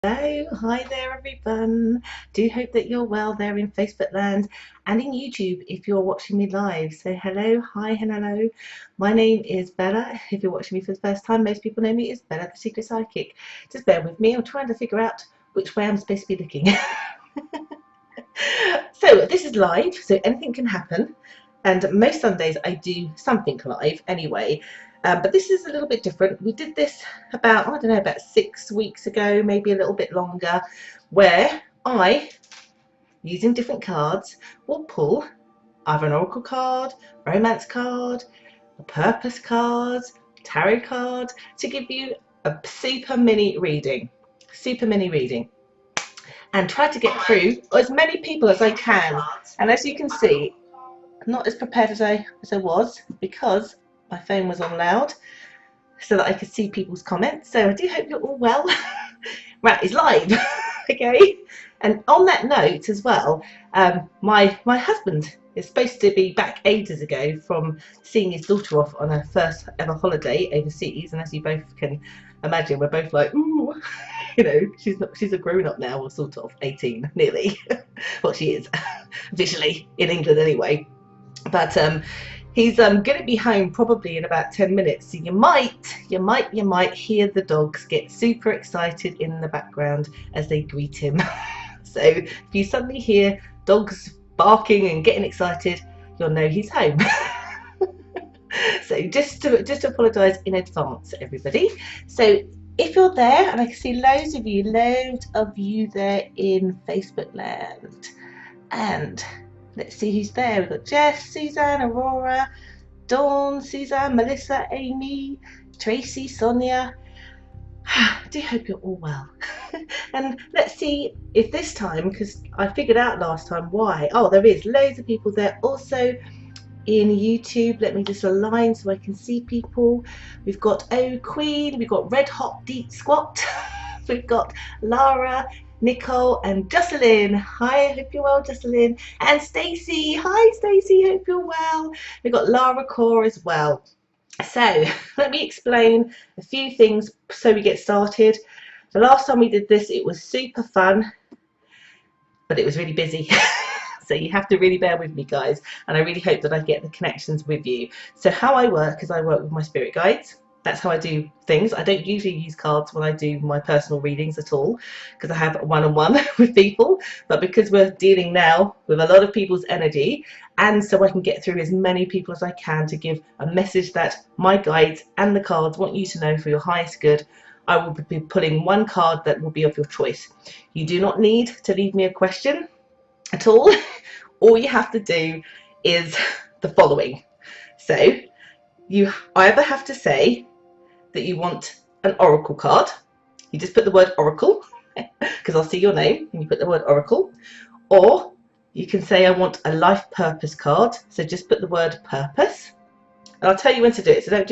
Hello, hi there everyone. Do hope that you're well there in Facebook land and in YouTube if you're watching me live. So hello, hi and hello. My name is Bella. If you're watching me for the first time, most people know me as Bella the Secret Psychic. Just bear with me, I'm trying to figure out which way I'm supposed to be looking. So this is live, so anything can happen. And most Sundays I do something live anyway. But this is a little bit different. We did this about, I don't know, about 6 weeks ago, maybe a little bit longer, where I, using different cards, will pull either an oracle card, romance card, a purpose card, tarot card, to give you a super mini reading. And try to get through as many people as I can. And as you can see, I'm not as prepared as I was, because my phone was on loud so that I could see people's comments. So I do hope you're all well. Right, it's live. Okay. And on that note as well, my husband is supposed to be back ages ago from seeing his daughter off on her first ever holiday overseas, and as you both can imagine, we're both like, ooh, you know, she's a grown up now, or sort of 18 nearly. Well, she is officially in England anyway. But he's going to be home probably in about 10 minutes, so you might hear the dogs get super excited in the background as they greet him. So if you suddenly hear dogs barking and getting excited, you'll know he's home. So just to apologise in advance, everybody. So if you're there, and I can see loads of you there in Facebook land, and let's see who's there. We've got Jess, Suzanne, Aurora, Dawn, Suzanne, Melissa, Amy, Tracy, Sonia. I do hope you're all well. And let's see if this time, because I figured out last time why. Oh, there is loads of people there also in YouTube. Let me just align so I can see people. We've got Oh Queen, we've got Red Hot Deep Squat, we've got Lara, Nicole and Jocelyn. Hi, I hope you're well, Jocelyn. And Stacey. Hi, Stacey, hope you're well. We've got Lara Core as well. So let me explain a few things so we get started. The last time we did this, it was super fun, but it was really busy. So you have to really bear with me, guys, and I really hope that I get the connections with you. So how I work is I work with my spirit guides. That's how I do things. I don't usually use cards when I do my personal readings at all, because I have one-on-one with people. But because we're dealing now with a lot of people's energy, and so I can get through as many people as I can to give a message that my guides and the cards want you to know for your highest good, I will be pulling one card that will be of your choice. You do not need to leave me a question at all. All you have to do is the following. So you either have to say that you want an oracle card. You just put the word oracle, because I'll see your name, and you put the word oracle. Or you can say I want a life purpose card, so just put the word purpose. And I'll tell you when to do it, so don't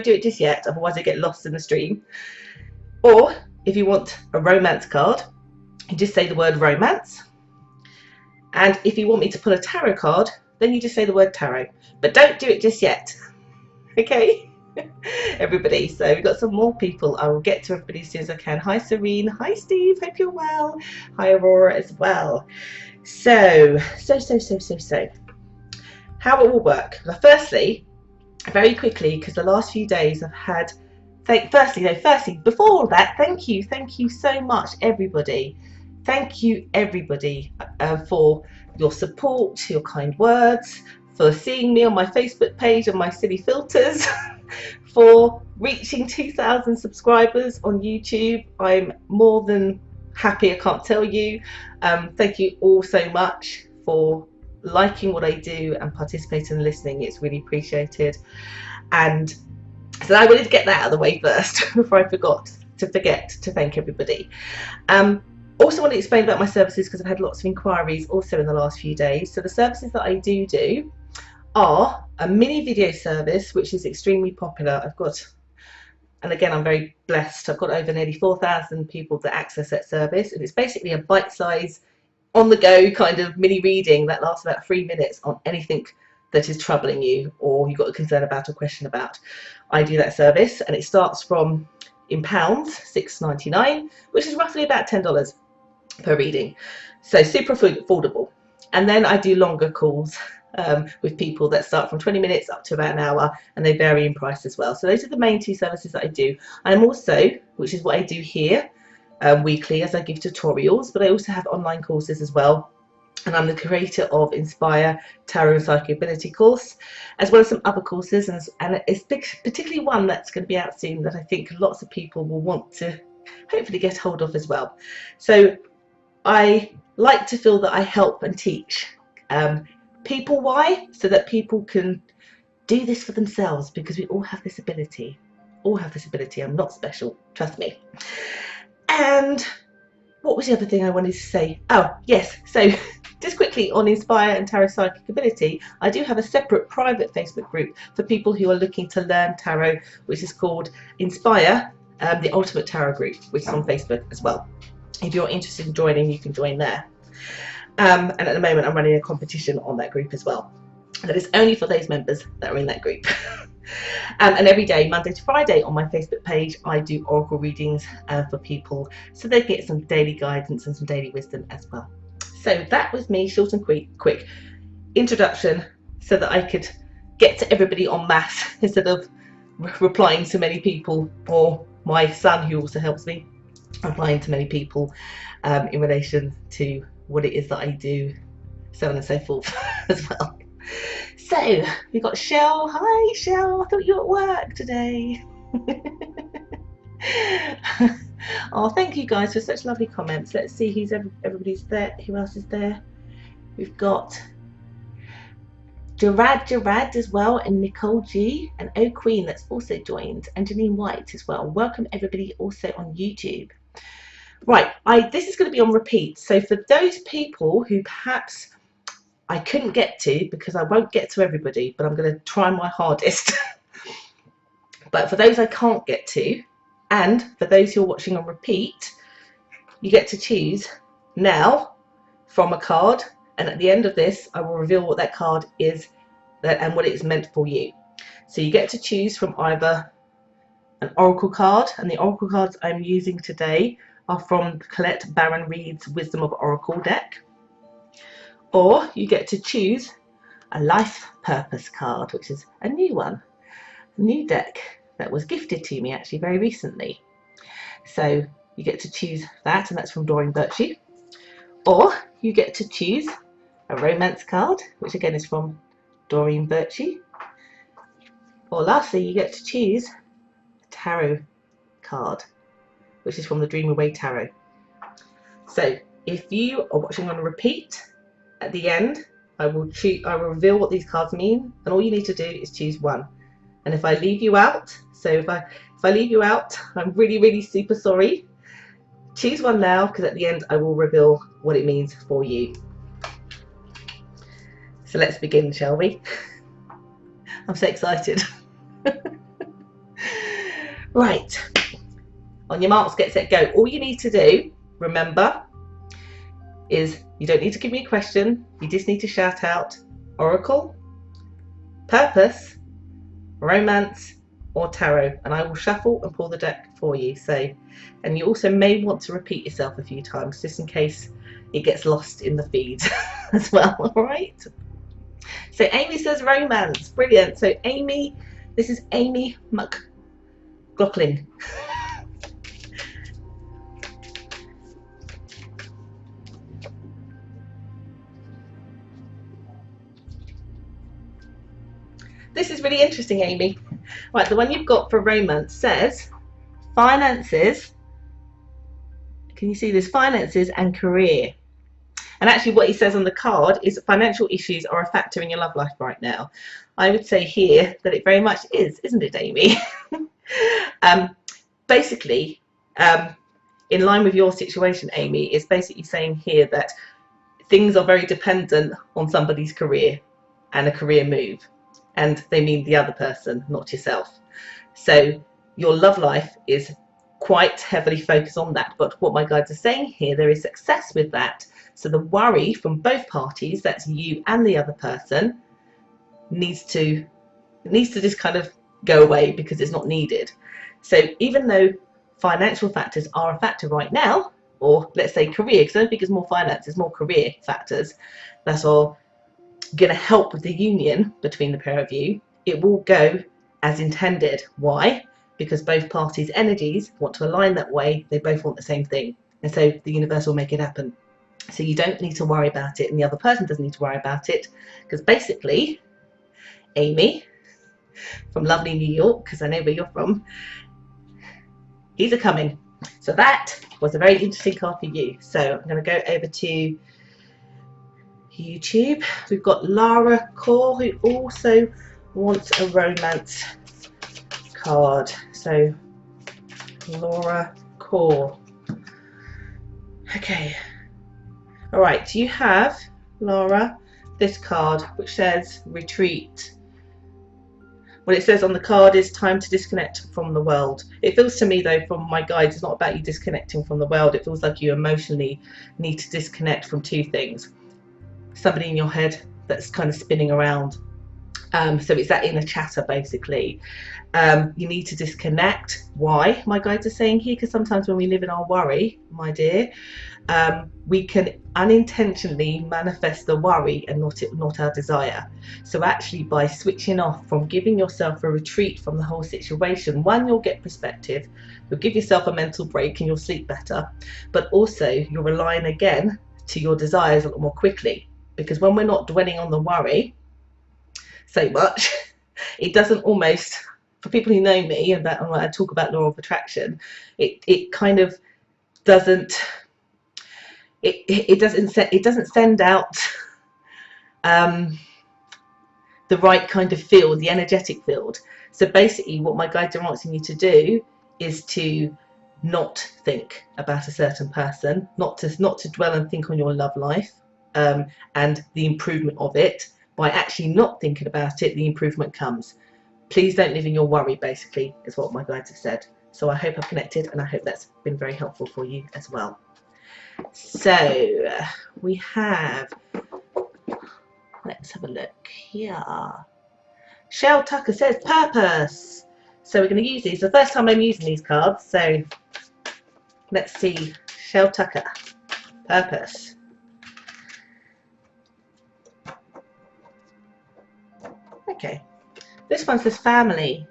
do it just yet, otherwise I get lost in the stream. Or if you want a romance card, you just say the word romance. And if you want me to pull a tarot card, then you just say the word tarot. But don't do it just yet. Okay, everybody. So we've got some more people. I will get to everybody as soon as I can. Hi, Serene. Hi, Steve. Hope you're well. Hi, Aurora as well. So. How it will work. Well, firstly, very quickly, because the last few days I've had. Firstly, before all that, thank you so much, everybody. Thank you, everybody, for your support, your kind words, for seeing me on my Facebook page and my silly filters, for reaching 2,000 subscribers on YouTube. I'm more than happy, I can't tell you. Thank you all so much for liking what I do and participating and listening. It's really appreciated. And so I wanted to get that out of the way first before I forget to thank everybody. Also want to explain about my services, because I've had lots of inquiries also in the last few days. So the services that I do are a mini video service, which is extremely popular. I've got, and again, I'm very blessed, I've got over nearly 4,000 people that access that service, and it's basically a bite-size, on-the-go kind of mini reading that lasts about 3 minutes on anything that is troubling you or you've got a concern about or question about. I do that service, and it starts from in pounds, $6.99, which is roughly about $10 per reading. So super affordable. And then I do longer calls with people that start from 20 minutes up to about an hour, and they vary in price as well. So those are the main two services that I do. I'm also, which is what I do here weekly, as I give tutorials, but I also have online courses as well. And I'm the creator of Inspire Tarot and Psychic Ability course, as well as some other courses, and it's particularly one that's going to be out soon that I think lots of people will want to hopefully get hold of as well. So I like to feel that I help and teach people. Why? So that people can do this for themselves, because we all have this ability. All have this ability. I'm not special, trust me. And what was the other thing I wanted to say? Oh, yes. So just quickly on Inspire and Tarot Psychic Ability, I do have a separate private Facebook group for people who are looking to learn tarot, which is called Inspire, the Ultimate Tarot Group, which is on Facebook as well. If you're interested in joining, you can join there. And at the moment, I'm running a competition on that group as well. That is only for those members that are in that group. And every day, Monday to Friday, on my Facebook page, I do oracle readings for people, so they get some daily guidance and some daily wisdom as well. So that was me, short and quick introduction, so that I could get to everybody en masse instead of replying to many people, or my son, who also helps me, replying to many people in relation to what it is that I do, so on and so forth as well. So we got Shell. Hi Shell, I thought you were at work today. Oh, thank you guys for such lovely comments. Let's see who's everybody's there. Who else is there? We've got Gerard as well, and Nicole G, and O Queen that's also joined, and Janine White as well. Welcome everybody also on YouTube. Right, this is going to be on repeat. So for those people who perhaps I couldn't get to, because I won't get to everybody, but I'm going to try my hardest. But for those I can't get to, and for those who are watching on repeat, you get to choose now from a card, and at the end of this I will reveal what that card is and what it is meant for you. So you get to choose from either an oracle card, and the oracle cards I'm using today are from Colette Baron Reid's Wisdom of Oracle deck, or you get to choose a life purpose card, which is a new one, a new deck that was gifted to me actually very recently. So you get to choose that, and that's from Doreen Birchie. Or you get to choose a romance card, which again is from Doreen Birchie. Or lastly, you get to choose a tarot card, which is from the Dream Away Tarot. So if you are watching on a repeat, at the end I will reveal what these cards mean, and all you need to do is choose one. And if I leave you out, so if I leave you out, I'm really super sorry. Choose one now, because at the end I will reveal what it means for you. So let's begin, shall we? I'm so excited. Right, on your marks, get set, go. All you need to do, remember, is you don't need to give me a question, you just need to shout out oracle, purpose, romance, or tarot, and I will shuffle and pull the deck for you. So, and you also may want to repeat yourself a few times, just in case it gets lost in the feed as well. All right, so Amy says romance, brilliant. So Amy, this is Amy McLaughlin. This is really interesting, Amy. Right, the one you've got for romance says finances. Can you see this? Finances and career. And actually what he says on the card is financial issues are a factor in your love life right now. I would say here that it very much is, isn't it, Amy? Basically, in line with your situation, Amy, is basically saying here that things are very dependent on somebody's career and a career move. And they mean the other person, not yourself. So your love life is quite heavily focused on that. But what my guides are saying here, there is success with that. So the worry from both parties, that's you and the other person, needs to just kind of go away, because it's not needed. So even though financial factors are a factor right now, or let's say career, because I don't think it's more finance, it's more career factors that are going to help with the union between the pair of you, it will go as intended. Why? Because both parties' energies want to align that way. They both want the same thing, and so the universe will make it happen. So you don't need to worry about it, and the other person doesn't need to worry about it, because basically Amy from lovely New York, because I know where you're from, he's a coming. So that was a very interesting card for you. So I'm going to go over to YouTube. We've got Lara Core, who also wants a romance card. So Laura Core. Okay. All right. You have, Laura, this card which says retreat. What it says on the card is time to disconnect from the world. It feels to me, though, from my guides, it's not about you disconnecting from the world. It feels like you emotionally need to disconnect from two things. Somebody in your head that's kind of spinning around. So it's that inner chatter, basically. You need to disconnect. Why, my guides are saying here? Because sometimes when we live in our worry, my dear, we can unintentionally manifest the worry and not our desire. So actually, by switching off, from giving yourself a retreat from the whole situation, one, you'll get perspective, you'll give yourself a mental break and you'll sleep better, but also you'll align again to your desires a lot more quickly. Because when we're not dwelling on the worry so much, it doesn't almost, for people who know me and that when I talk about law of attraction, it kind of doesn't, it doesn't send out the right kind of field, the energetic field. So basically what my guides are asking you to do is to not think about a certain person, not to dwell and think on your love life and the improvement of it. By actually not thinking about it, the improvement comes. Please don't live in your worry, basically, is what my guides have said. So I hope I've connected, and I hope that's been very helpful for you as well. So we have, let's have a look here. Shell Tucker says purpose. So we're going to use these. The first time I'm using these cards. So let's see. Shell Tucker, purpose. Okay. This one says family.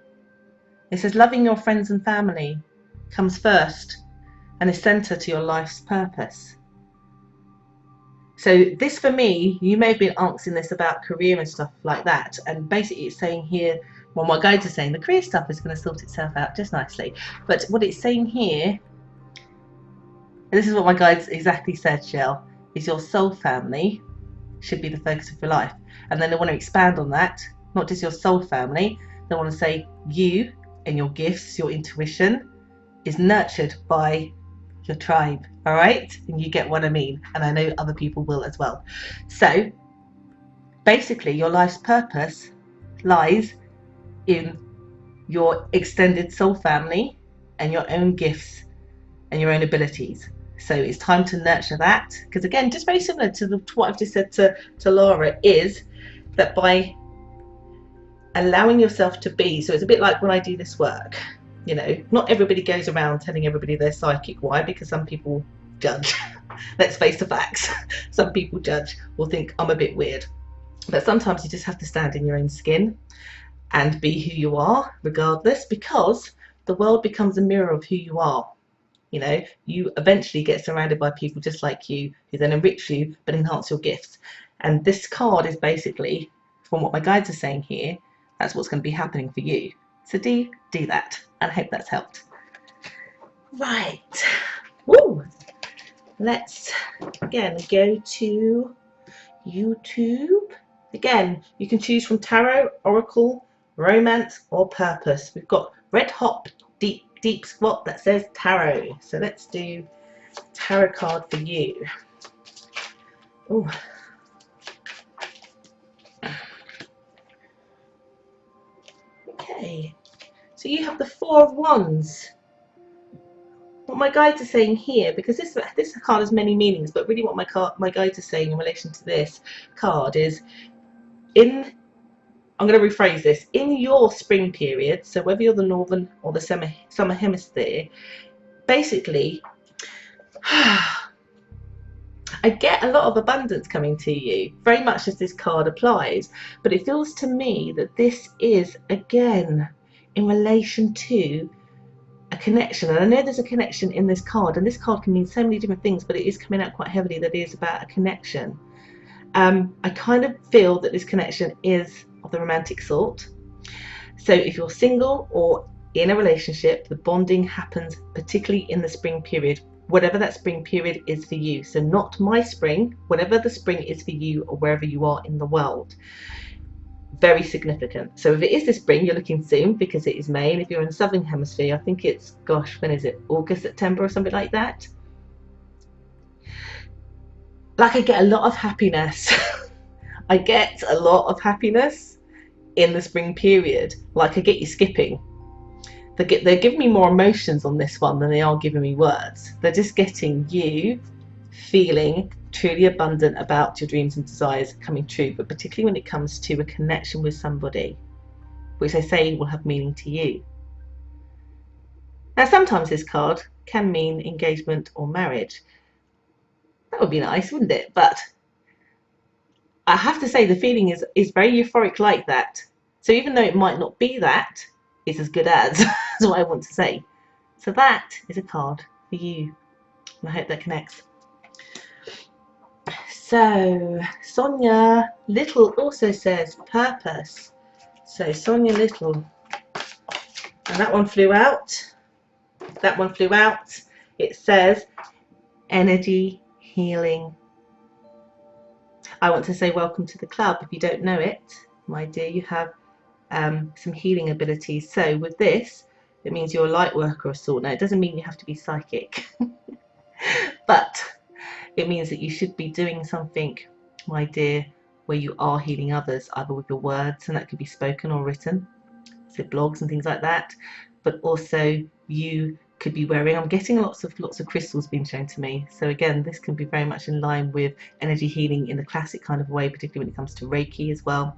It says loving your friends and family comes first and is centre to your life's purpose. So this, for me, you may have been asking this about career and stuff like that, and basically it's saying here, well, my guides are saying the career stuff is going to sort itself out just nicely, but what it's saying here, and this is what my guides exactly said, Shell, is your soul family should be the focus of your life. And then they want to expand on that, not just your soul family, they want to say you and your gifts, your intuition is nurtured by your tribe. All right, and you get what I mean, and I know other people will as well. So basically your life's purpose lies in your extended soul family and your own gifts and your own abilities. So it's time to nurture that, because again, just very similar to what I've just said to Laura, is that by allowing yourself to be, so it's a bit like when I do this work, you know, not everybody goes around telling everybody they're psychic. Why? Because some people judge. Let's face the facts. Some people judge or think I'm a bit weird. But sometimes you just have to stand in your own skin and be who you are regardless, because the world becomes a mirror of who you are. You know, you eventually get surrounded by people just like you, who then enrich you but enhance your gifts. And this card is basically, from what my guides are saying here, that's what's going to be happening for you. So do that, and I hope that's helped. Right. Woo! Let's again go to YouTube. Again, you can choose from tarot, oracle, romance, or purpose. We've got red hot deep spot that says tarot. So let's do tarot card for you. Oh. Okay. So you have the Four of Wands. What my guides are saying here, because this card has many meanings, but really what my guides are saying in relation to this card is, I'm going to rephrase this, in your spring period, so whether you're the northern or the summer hemisphere, basically, I get a lot of abundance coming to you, very much as this card applies, but it feels to me that this is, again, in relation to a connection. And I know there's a connection in this card, and this card can mean so many different things, but it is coming out quite heavily that it is about a connection. I kind of feel that this connection is of the romantic sort. So if you're single or in a relationship, the bonding happens particularly in the spring period, whatever that spring period is for you. So not my spring, whatever the spring is for you or wherever you are in the world. Very significant. So if it is this spring, you're looking soon, because it is May, and if you're in the southern hemisphere, I think it's, gosh, when is it? August, September or something like that. Like, I get a lot of happiness. I get a lot of happiness in the spring period. Like, I get you skipping. They're giving me more emotions on this one than they are giving me words. They're just getting you feeling truly abundant about your dreams and desires coming true, but particularly when it comes to a connection with somebody, which I say will have meaning to you. Now, sometimes this card can mean engagement or marriage. That would be nice, wouldn't it? But I have to say the feeling is very euphoric like that. So even though it might not be that, it's as good as, is what I want to say. So that is a card for you. And I hope that connects. So Sonia Little also says purpose. So Sonia Little, and that one flew out. That one flew out. It says energy healing. I want to say welcome to the club. If you don't know it, my dear, you have some healing abilities. So with this, it means you're a light worker of sort. Now, it doesn't mean you have to be psychic, but it means that you should be doing something, my dear, where you are healing others, either with your words, and that could be spoken or written, so blogs and things like that, but also you could be wearing, I'm getting lots of crystals being shown to me. So again, this can be very much in line with energy healing in the classic kind of way, particularly when it comes to Reiki as well.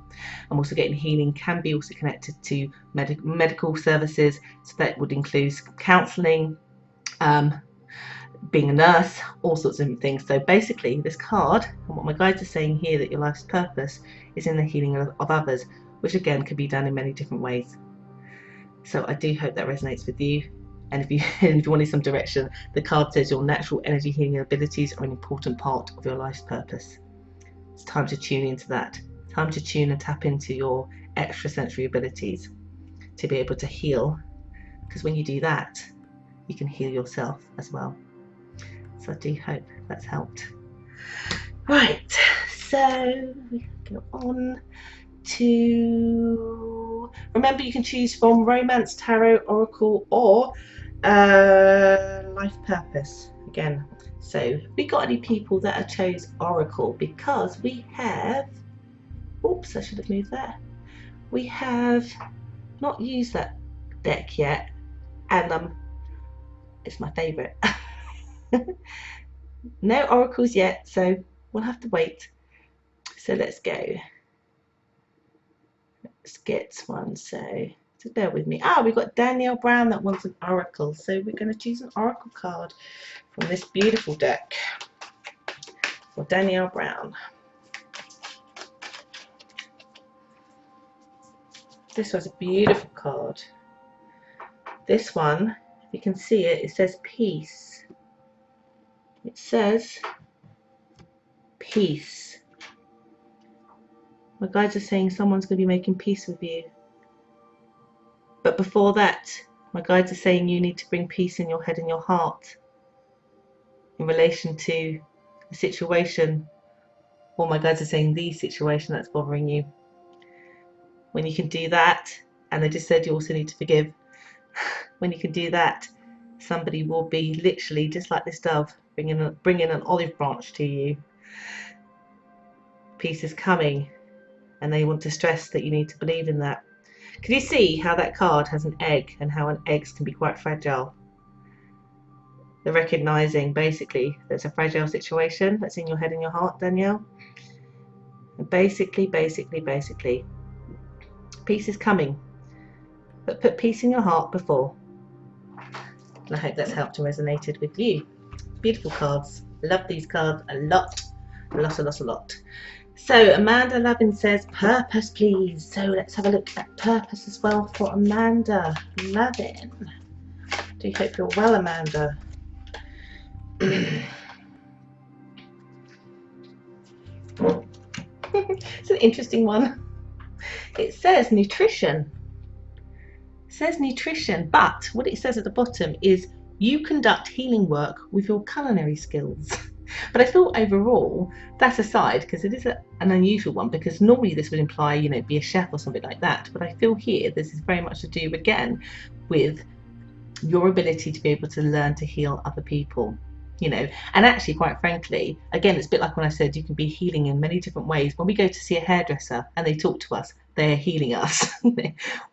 I'm also getting healing can be also connected to medical services, so that would include counselling, being a nurse, all sorts of things. So basically this card, and what my guides are saying here, that your life's purpose is in the healing of others, which again can be done in many different ways. So I do hope that resonates with you. And if you wanted some direction, the card says your natural energy healing abilities are an important part of your life's purpose. It's time to tune into that. Time to tune and tap into your extrasensory abilities to be able to heal, because when you do that, you can heal yourself as well. So I do hope that's helped. Right, so we go on to, remember you can choose from Romance, Tarot, Oracle, or Life Purpose again. So we got any people that have chose Oracle, because we have, oops, I should have moved there. We have not used that deck yet, and it's my favourite. No oracles yet, so we'll have to wait. So let's go. Let's get one. So bear with me. We've got Danielle Brown that wants an oracle. So we're going to choose an oracle card from this beautiful deck for Danielle Brown. This was a beautiful card. This one, if you can see it, it says peace. It says peace. My guides are saying someone's going to be making peace with you. But before that, my guides are saying you need to bring peace in your head and your heart in relation to a situation, or my guides are saying the situation that's bothering you. When you can do that, and they just said you also need to forgive, when you can do that, somebody will be literally just like this dove, bringing an olive branch to you. Peace is coming, and they want to stress that you need to believe in that. Can you see how that card has an egg, and how eggs can be quite fragile? They're recognizing basically there's a fragile situation that's in your head and your heart, Danielle. And basically, peace is coming. But put peace in your heart before. And I hope that's helped and resonated with you. Beautiful cards. Love these cards a lot. A lot. So Amanda Lavin says purpose, please. So let's have a look at purpose as well for Amanda Lavin. Do hope you're well, Amanda. It's an interesting one. It says nutrition. But what it says at the bottom is you conduct healing work with your culinary skills. But I feel overall, that's aside, because it is an unusual one, because normally this would imply, you know, be a chef or something like that. But I feel here this is very much to do, again, with your ability to be able to learn to heal other people. You know, and actually, quite frankly, again, it's a bit like when I said you can be healing in many different ways. When we go to see a hairdresser and they talk to us, they're healing us.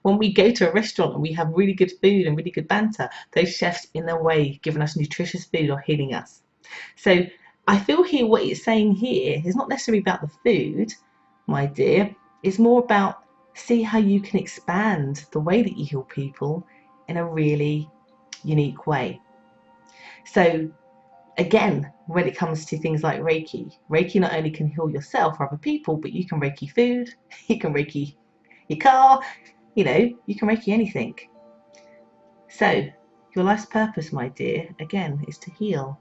When we go to a restaurant and we have really good food and really good banter, those chefs, in their way, giving us nutritious food, are healing us. So I feel here what it's saying here is not necessarily about the food, my dear. It's more about see how you can expand the way that you heal people in a really unique way. So again, when it comes to things like Reiki not only can heal yourself or other people, but you can Reiki food, you can Reiki your car, you know, you can Reiki anything. So your life's purpose, my dear, again, is to heal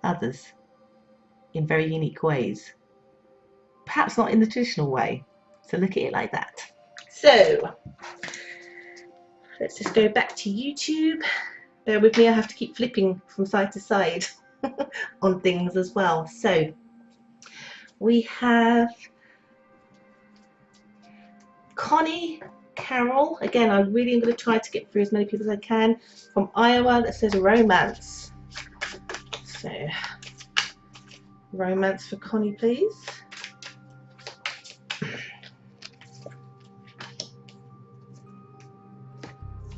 others in very unique ways. Perhaps not in the traditional way. So look at it like that. So let's just go back to YouTube. Bear with me, I have to keep flipping from side to side on things as well. So we have Connie Carroll. Again, I really am going to try to get through as many people as I can, from Iowa, that says romance. So romance for Connie, please.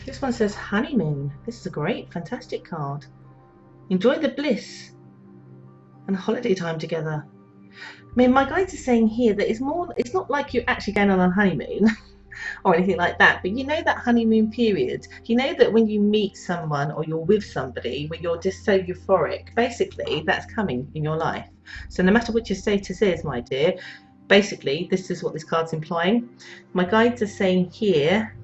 This one says honeymoon. This is a great, fantastic card. Enjoy the bliss and holiday time together. I mean, my guides are saying here that it's not like you're actually going on a honeymoon or anything like that, but you know that honeymoon period, you know that when you meet someone or you're with somebody where you're just so euphoric, basically that's coming in your life. So no matter what your status is, my dear, basically this is what this card's implying. My guides are saying here,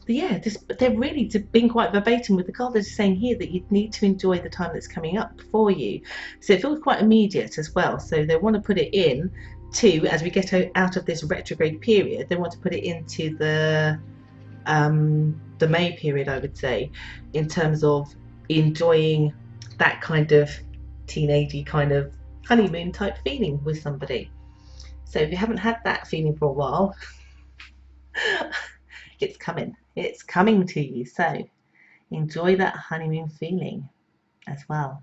yeah, they're really being quite verbatim with the card. They're just saying here that you need to enjoy the time that's coming up for you. So it feels quite immediate as well. So they want to put it in to, as we get out of this retrograde period, they want to put it into the May period, I would say, in terms of enjoying that kind of teenagey kind of honeymoon type feeling with somebody. So if you haven't had that feeling for a while, it's coming to you. So enjoy that honeymoon feeling as well,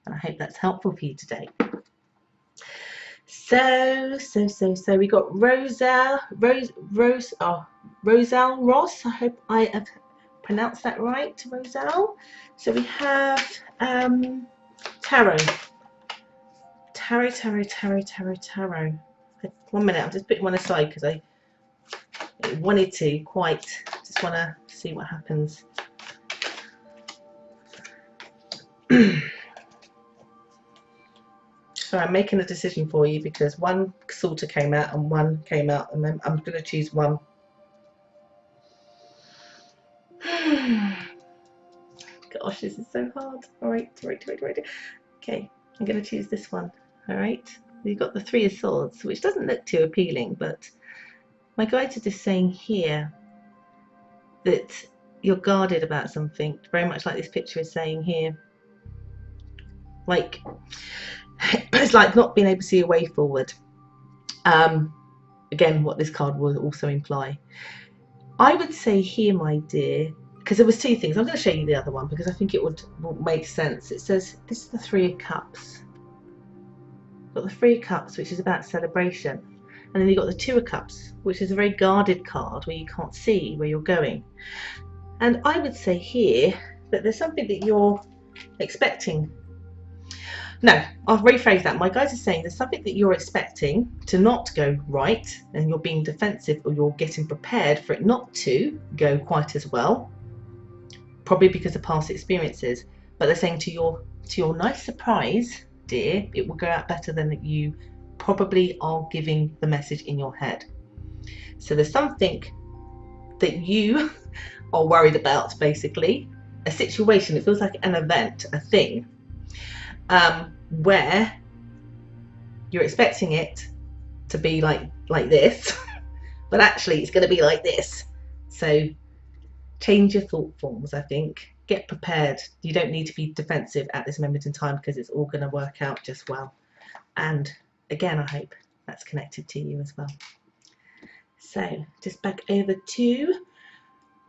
and I hope that's helpful for you today. So we got Roselle Ross. I hope I have pronounced that right, Roselle. So we have tarot. 1 minute, I'm just putting one aside because I wanted to just want to see what happens. So I'm making a decision for you because one sort of came out and one came out, and then I'm going to choose one. Gosh, this is so hard. All right. Okay, I'm going to choose this one. All right, you've got the Three of Swords, which doesn't look too appealing, but my guides are just saying here that you're guarded about something, very much like this picture is saying here. Like, it's like not being able to see a way forward. Again, what this card will also imply. I would say here, my dear, because there was two things. I'm going to show you the other one because I think it will make sense. It says, this is the Three of Cups. You've got the Three of Cups, which is about celebration. And then you've got the Two of Cups, which is a very guarded card where you can't see where you're going. And I would say here that there's something that you're expecting. No, I'll rephrase that. My guys are saying there's something that you're expecting to not go right, and you're being defensive, or you're getting prepared for it not to go quite as well. probably because of past experiences. But they're saying to your nice surprise, dear, it will go out better than you probably are giving the message in your head. So there's something that you are worried about, basically, a situation. It feels like an event, a thing, where you're expecting it to be like this, but actually it's going to be like this. So change your thought forms, I think. Get prepared. You don't need to be defensive at this moment in time, because it's all going to work out just well. And again, I hope that's connected to you as well. So just back over to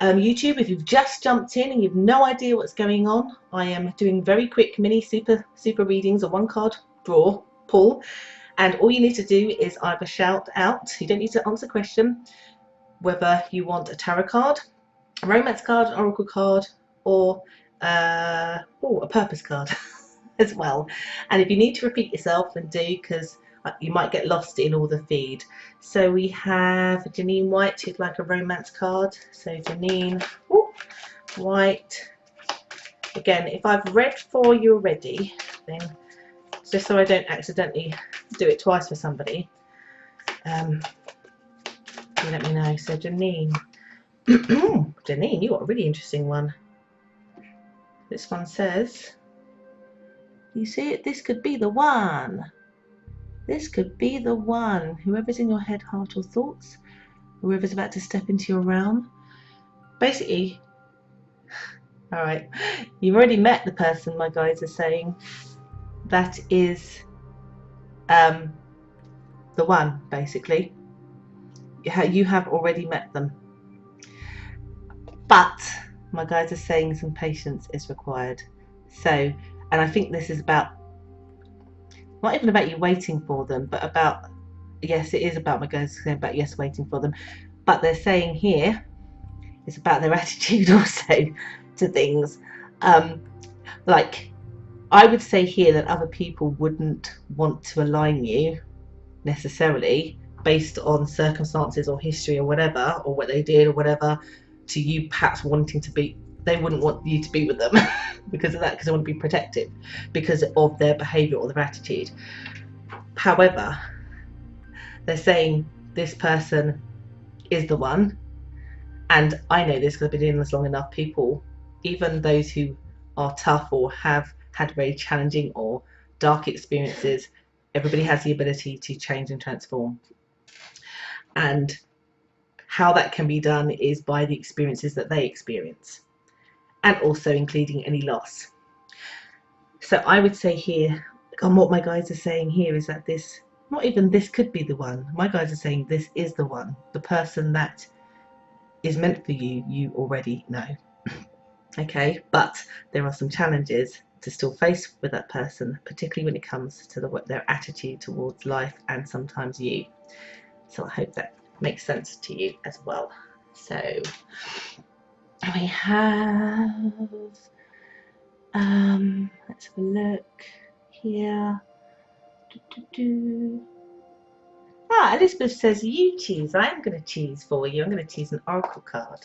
YouTube. If you've just jumped in and you've no idea what's going on, I am doing very quick mini super readings, a 1-card draw pull, and all you need to do is either shout out, you don't need to answer a question, whether you want a tarot card, a romance card, an oracle card, or a purpose card as well. And if you need to repeat yourself, then do, because you might get lost in all the feed. So we have Janine White, who'd like a romance card. So Janine White. Again, if I've read for you already, then just so I don't accidentally do it twice for somebody, you let me know. So Janine. Janine, you got a really interesting one. This one says, you see it, this could be the one. This could be the one. Whoever's in your head, heart or thoughts, whoever's about to step into your realm. Basically, all right, you've already met the person, my guides are saying. That is the one, basically. You have already met them. But my guides are saying some patience is required. So, and I think this is about, not even about you waiting for them, but about, yes, it is about, my guys saying about, yes, waiting for them, but they're saying here it's about their attitude also to things. Like, I would say here that other people wouldn't want to align you necessarily based on circumstances or history or whatever, or what they did or whatever, to you perhaps wanting to be, they wouldn't want you to be with them because of that, because they want to be protective because of their behavior or their attitude. However, they're saying this person is the one, and I know this because I've been doing this long enough. People, even those who are tough or have had very challenging or dark experiences, everybody has the ability to change and transform. And how that can be done is by the experiences that they experience, and also including any loss. So I would say here, and what my guides are saying here is that this, not even this could be the one, my guides are saying this is the one, the person that is meant for you, you already know. Okay, but there are some challenges to still face with that person, particularly when it comes to their attitude towards life and sometimes you. So I hope that makes sense to you as well. So we have, let's have a look here. Elizabeth says you choose. I am going to choose for you. I'm going to choose an oracle card.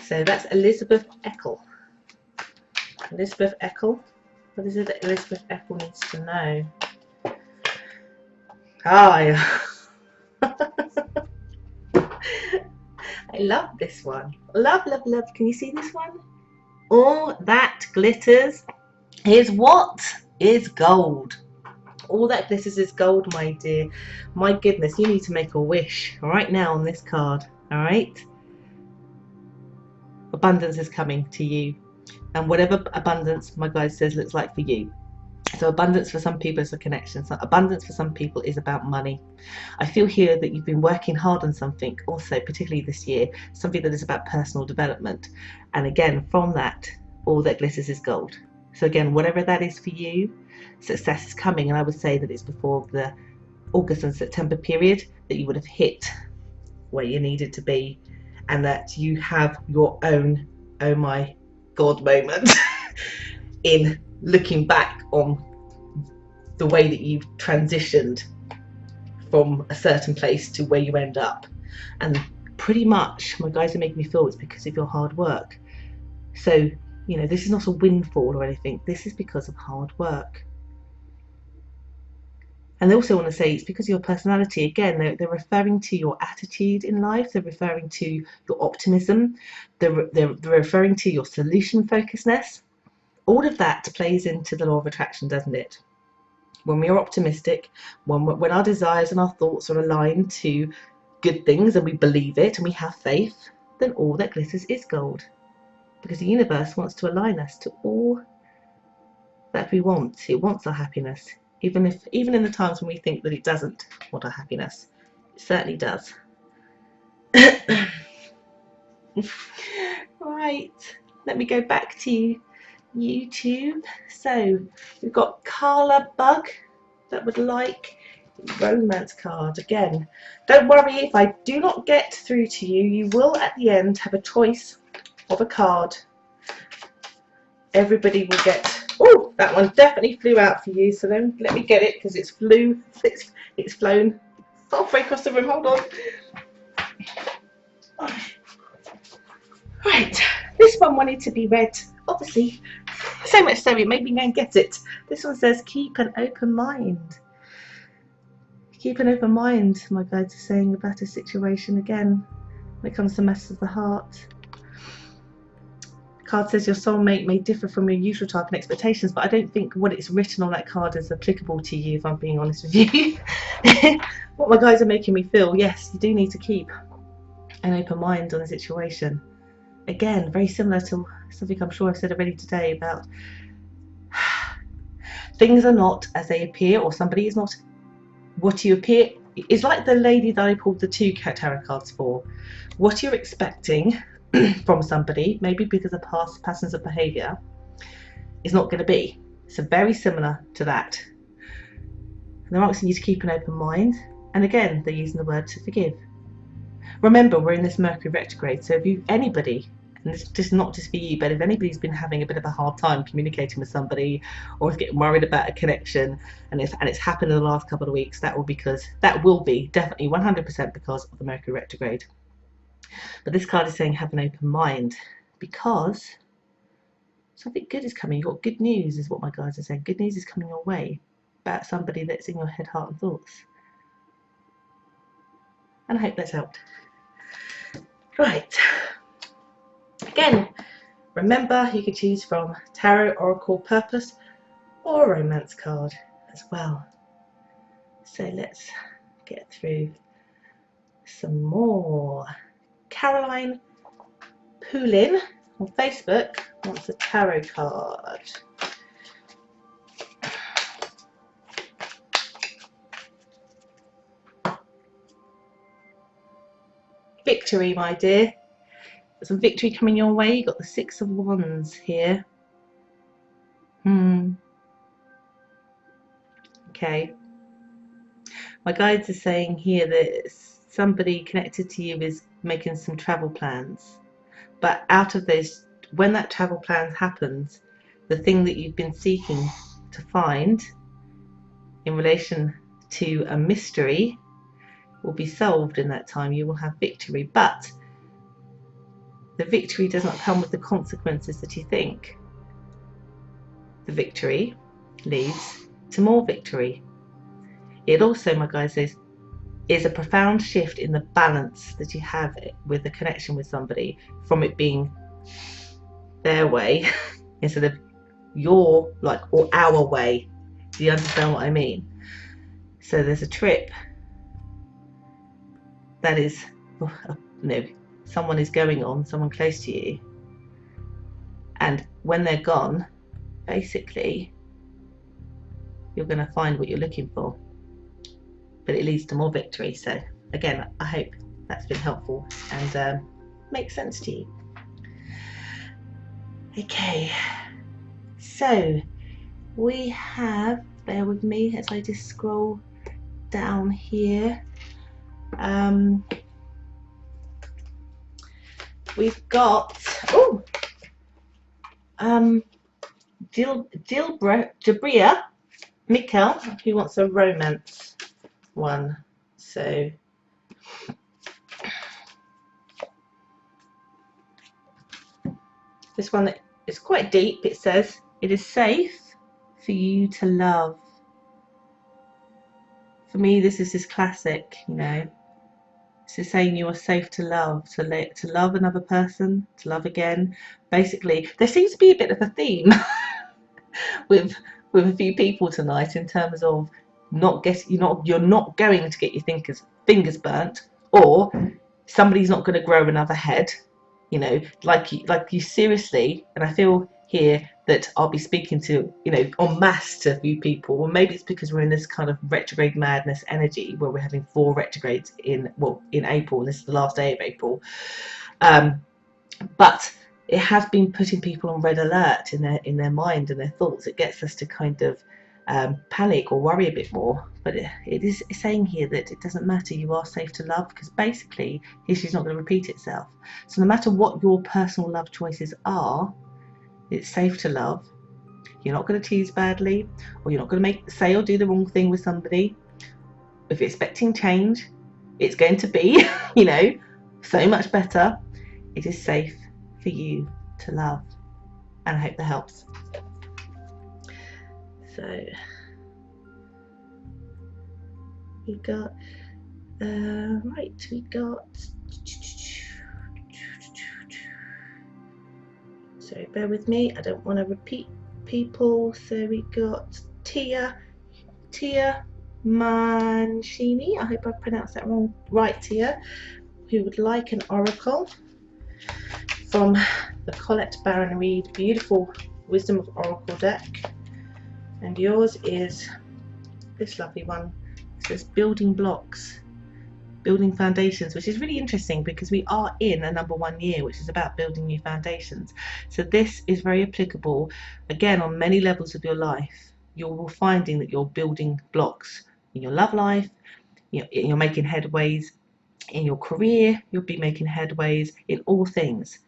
So that's Elizabeth Eckel. Elizabeth Eckel. What is it that Elizabeth Eckel needs to know? I love this one. Love, love, love. Can you see this one? All that glitters is what? Is gold. All that glitters is gold, my dear. My goodness, you need to make a wish right now on this card. All right? Abundance is coming to you. And whatever abundance, my guide says, looks like for you. So abundance for some people is a connection. So abundance for some people is about money. I feel here that you've been working hard on something also, particularly this year, something that is about personal development. And again, from that, all that glitters is gold. So again, whatever that is for you, success is coming. And I would say that it's before the August and September period that you would have hit where you needed to be, and that you have your own, oh my God moment in looking back on the way that you've transitioned from a certain place to where you end up. And pretty much, my guys are making me feel it's because of your hard work. So, you know, this is not a windfall or anything. This is because of hard work. And they also want to say it's because of your personality. Again, they're referring to your attitude in life. They're referring to your optimism. They're referring to your solution focusedness. All of that plays into the law of attraction, doesn't it? When we are optimistic, when our desires and our thoughts are aligned to good things and we believe it and we have faith, then all that glitters is gold. Because the universe wants to align us to all that we want. It wants our happiness. Even in the times when we think that it doesn't want our happiness, it certainly does. Right, let me go back to YouTube. So we've got Carla Bug that would like romance card. Again, don't worry if I do not get through to you. You will at the end have a choice of a card. Everybody will get. Oh, that one definitely flew out for you. So then let me get it because it's flown halfway across the room. Hold on. Right, this one wanted to be read. Obviously, so much so it made me go and get it. This one says, keep an open mind. Keep an open mind, my guides are saying, about a situation again when it comes to matters of the heart. The card says your soulmate may differ from your usual type and expectations, but I don't think what it's written on that card is applicable to you, if I'm being honest with you. What my guides are making me feel, yes, you do need to keep an open mind on the situation. Again, very similar to something I'm sure I've said already today about things are not as they appear, or somebody is not what you appear. It's like the lady that I pulled the 2 tarot cards for. What you're expecting from somebody, maybe because of past patterns of behaviour, is not going to be. So very similar to that. And they're asking you to keep an open mind. And again, they're using the word to forgive. Remember, we're in this Mercury retrograde, so if anybody, and this is not just for you, but if anybody's been having a bit of a hard time communicating with somebody, or is getting worried about a connection, and it's happened in the last couple of weeks, that will be definitely 100% because of the Mercury retrograde. But this card is saying have an open mind, because something good is coming. You've got good news, is what my guides are saying. Good news is coming your way about somebody that's in your head, heart, and thoughts. And I hope that's helped. Right. Again, remember you can choose from Tarot, Oracle, Purpose, or a romance card as well. So let's get through some more. Caroline Poulin on Facebook wants a tarot card. Victory, my dear. There's some victory coming your way. You've got the 6 of Wands here. Okay. My guides are saying here that somebody connected to you is making some travel plans. But out of those, when that travel plan happens, the thing that you've been seeking to find in relation to a mystery will be solved in that time. You will have victory. But the victory does not come with the consequences that you think. The victory leads to more victory. It also, my guy says, is a profound shift in the balance that you have with the connection with somebody, from it being their way instead of your, like, or our way. Do you understand what I mean? So there's a trip that is, someone is going on, someone close to you, and when they're gone, basically you're going to find what you're looking for, but it leads to more victory. So again, I hope that's been helpful and makes sense to you. Okay, so we have, bear with me as I just scroll down here, we've got Jabria Mikkel, who wants a romance one. So This one is quite deep. It says, it is safe for you to love. For me, this is this classic, you know. This is saying you are safe to love, to love another person, to love again. Basically, there seems to be a bit of a theme with a few people tonight in terms of you're not going to get your fingers burnt, or somebody's not going to grow another head, you know, like you seriously. And I feel here that I'll be speaking to, you know, en masse to a few people, or maybe it's because we're in this kind of retrograde madness energy where we're having 4 retrogrades in April, and this is the last day of April. But it has been putting people on red alert in their mind and their thoughts. It gets us to kind of panic or worry a bit more. But it is saying here that it doesn't matter, you are safe to love, because basically history's not going to repeat itself. So no matter what your personal love choices are, it's safe to love. You're not going to choose badly, or you're not going to say or do the wrong thing with somebody. If you're expecting change, it's going to be, you know, so much better. It is safe for you to love. And I hope that helps. So we got sorry, bear with me, I don't want to repeat people. So we got Tia Mancini, I hope I pronounced that right, Tia, who would like an oracle from the Colette Baron Reid beautiful Wisdom of Oracle deck. And yours is this lovely one. It says building blocks, building foundations, which is really interesting because we are in a number 1 year, which is about building new foundations. So this is very applicable, again, on many levels of your life. You're finding that you're building blocks in your love life, you're making headways in your career, you'll be making headways in all things.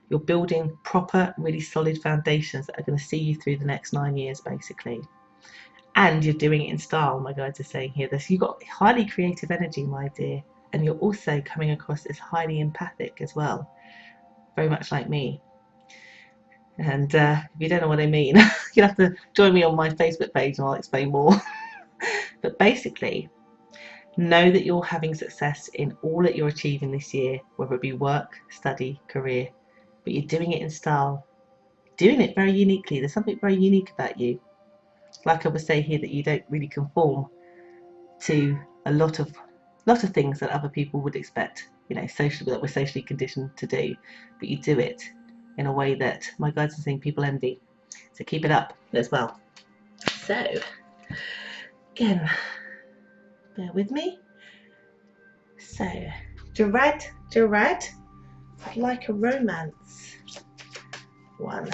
You're building proper, really solid foundations that are going to see you through the next 9 years, basically. And you're doing it in style, my guides are saying here. You've got highly creative energy, my dear. And you're also coming across as highly empathic as well. Very much like me. And if you don't know what I mean, you'll have to join me on my Facebook page and I'll explain more. But basically, know that you're having success in all that you're achieving this year, whether it be work, study, career. But you're doing it in style. Doing it very uniquely. There's something very unique about you. Like I would say here, that you don't really conform to a lot of things that other people would expect, you know, that we're socially conditioned to do, but you do it in a way that my guides are saying people envy. So keep it up as well. So again, bear with me. So Gerard, like a romance one.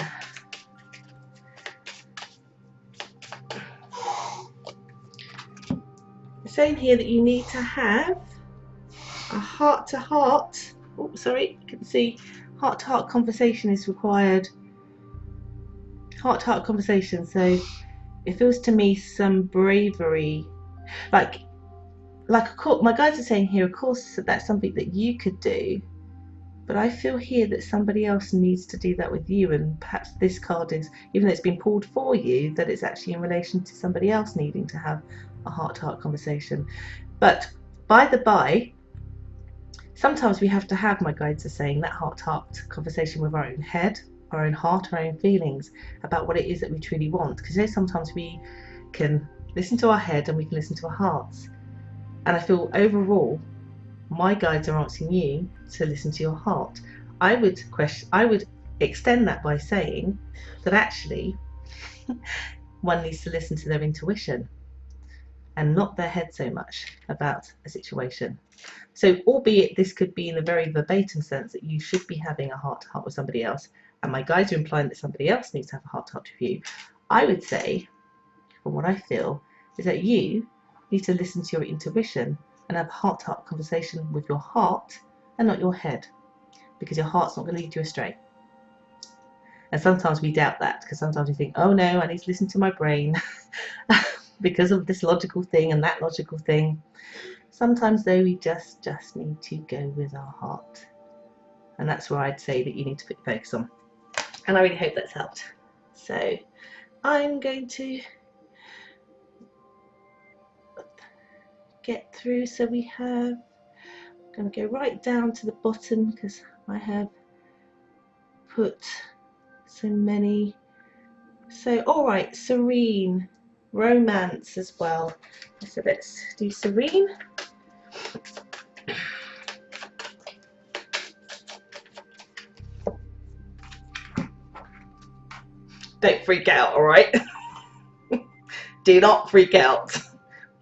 Saying here that you need to have a heart-to-heart, oh sorry, you can see heart-to-heart conversation is required. Heart-to-heart conversation. So it feels to me some bravery, like of course, my guides are saying here, of course that's something that you could do, but I feel here that somebody else needs to do that with you. And perhaps this card is, even though it's been pulled for you, that it's actually in relation to somebody else needing to have a heart-to-heart conversation. But by the by, sometimes we have to have, my guides are saying, that heart-to-heart conversation with our own head, our own heart, our own feelings about what it is that we truly want. Because you know, sometimes we can listen to our head and we can listen to our hearts. And I feel overall, my guides are asking you to listen to your heart. I would extend that by saying that actually one needs to listen to their intuition and not their head so much about a situation. So albeit this could be in a very verbatim sense that you should be having a heart-to-heart with somebody else, and my guides are implying that somebody else needs to have a heart-to-heart with you, I would say, from what I feel, is that you need to listen to your intuition and have a heart-to-heart conversation with your heart and not your head, because your heart's not going to lead you astray. And sometimes we doubt that, because sometimes we think, oh no, I need to listen to my brain because of this logical thing and that logical thing. Sometimes though, we just need to go with our heart. And that's where I'd say that you need to put your focus on. And I really hope that's helped. So I'm going to get through. So we have, I'm going to go right down to the bottom because I have put so many. So all right, serene, romance as well. So let's do serene. Don't freak out, all right? Do not freak out,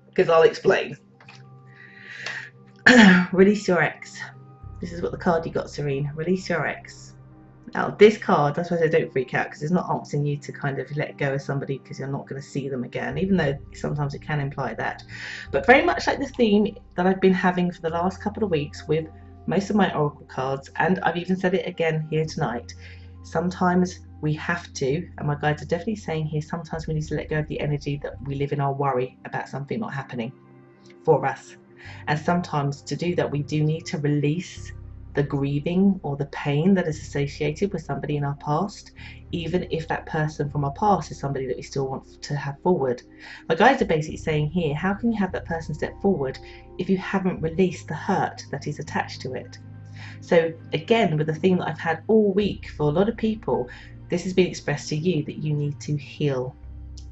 because I'll explain. Release your ex. This is what the card you got, Serene. Release your ex. Now, this card, that's why I say don't freak out, because it's not asking you to kind of let go of somebody because you're not going to see them again, even though sometimes it can imply that. But very much like the theme that I've been having for the last couple of weeks with most of my oracle cards, and I've even said it again here tonight, sometimes we have to, and my guides are definitely saying here, sometimes we need to let go of the energy that we live in our worry about something not happening for us. And sometimes to do that, we do need to release the grieving or the pain that is associated with somebody in our past, even if that person from our past is somebody that we still want to have forward. My guides are basically saying here, how can you have that person step forward if you haven't released the hurt that is attached to it? So again, with the theme that I've had all week for a lot of people, this has been expressed to you that you need to heal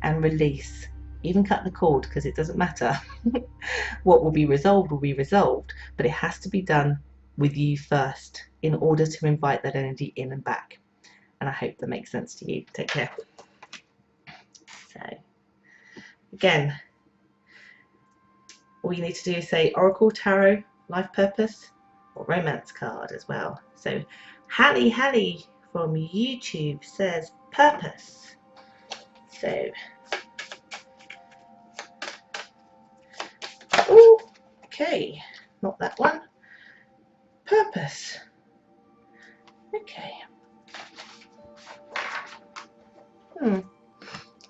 and release, even cut the cord, because it doesn't matter. What will be resolved, but it has to be done with you first in order to invite that energy in and back. And I hope that makes sense to you. Take care. So again, all you need to do is say Oracle, Tarot, Life Purpose, or Romance card as well. So Hallie from YouTube says Purpose. So okay, not that one. Purpose. Okay.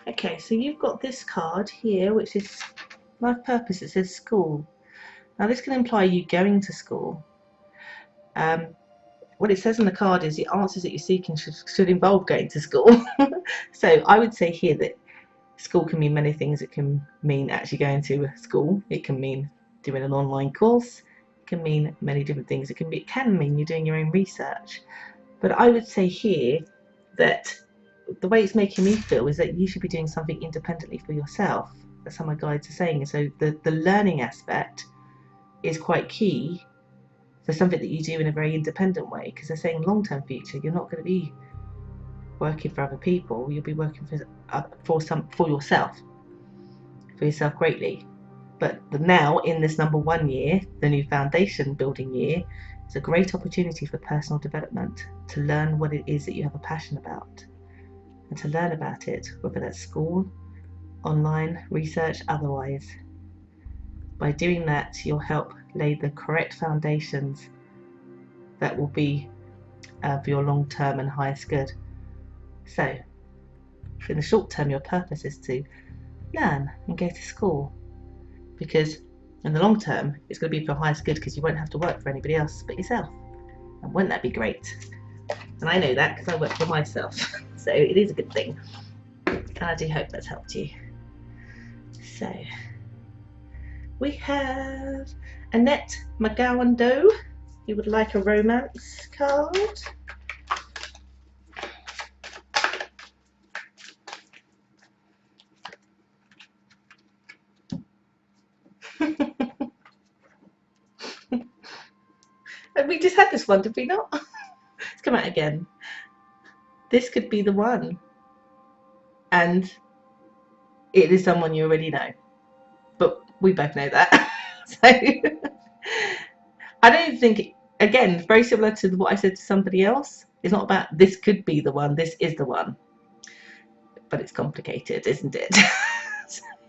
Okay, so you've got this card here, which is Life Purpose. It says school. Now this can imply you going to school. What it says on the card is the answers that you're seeking should involve going to school. So I would say here that school can mean many things. It can mean actually going to school. It can mean doing an online course. It can mean many different things. It can mean you're doing your own research. But I would say here that the way it's making me feel is that you should be doing something independently for yourself. That's how my guides are saying. So the learning aspect is quite key for something that you do in a very independent way, because they're saying long-term future, you're not going to be working for other people. You'll be working for yourself greatly. But now in this number 1 year, the new foundation building year, it's a great opportunity for personal development, to learn what it is that you have a passion about and to learn about it, whether that's school, online, research, otherwise. By doing that, you'll help lay the correct foundations that will be for your long-term and highest good. So, in the short term, your purpose is to learn and go to school, because in the long term, it's going to be for your highest good, because you won't have to work for anybody else but yourself. And wouldn't that be great? And I know that because I work for myself, so it is a good thing. And I do hope that's helped you. So, we have Annette McGowan-Doe. You would like a romance card. We just had this one, did we not? Let's come out again. This could be the one. And it is someone you already know. But we both know that. So I don't think, again, very similar to what I said to somebody else. It's not about this could be the one, this is the one. But it's complicated, isn't it?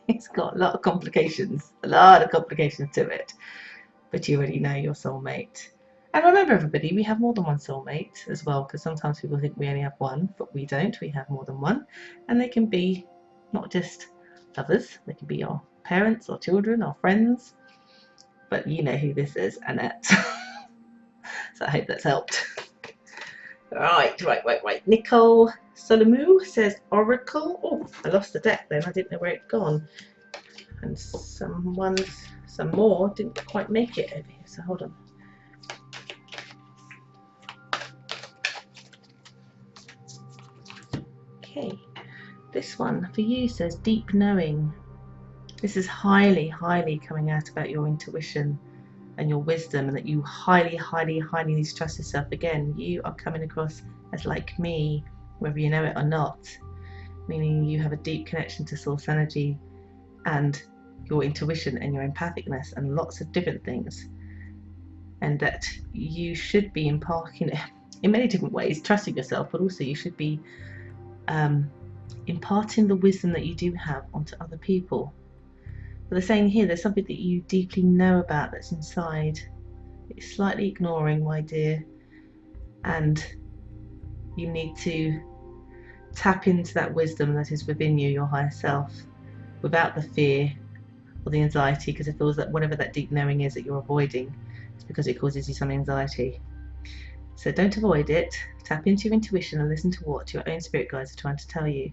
It's got a lot of complications to it. But you already know your soulmate. And remember, everybody, we have more than one soulmate as well, because sometimes people think we only have one, but we don't. We have more than one. And they can be not just lovers, they can be our parents or children or friends. But you know who this is, Annette. So I hope that's helped. Right. Nicole Solomou says Oracle. Oh, I lost the deck then. I didn't know where it'd gone. And some more didn't quite make it over here. So hold on. Okay, this one for you says deep knowing. This is highly coming out about your intuition and your wisdom, and that you highly need to trust yourself. Again, you are coming across as like me, whether you know it or not, meaning you have a deep connection to source energy and your intuition and your empathicness and lots of different things, and that you should be imparting it in many different ways, trusting yourself, but also you should be imparting the wisdom that you do have onto other people. But they're saying here there's something that you deeply know about that's inside, that you're slightly ignoring, my dear, and you need to tap into that wisdom that is within you, your higher self, without the fear or the anxiety, because it feels that whatever that deep knowing is that you're avoiding, it's because it causes you some anxiety. So don't avoid it. Tap into your intuition and listen to what your own spirit guides are trying to tell you.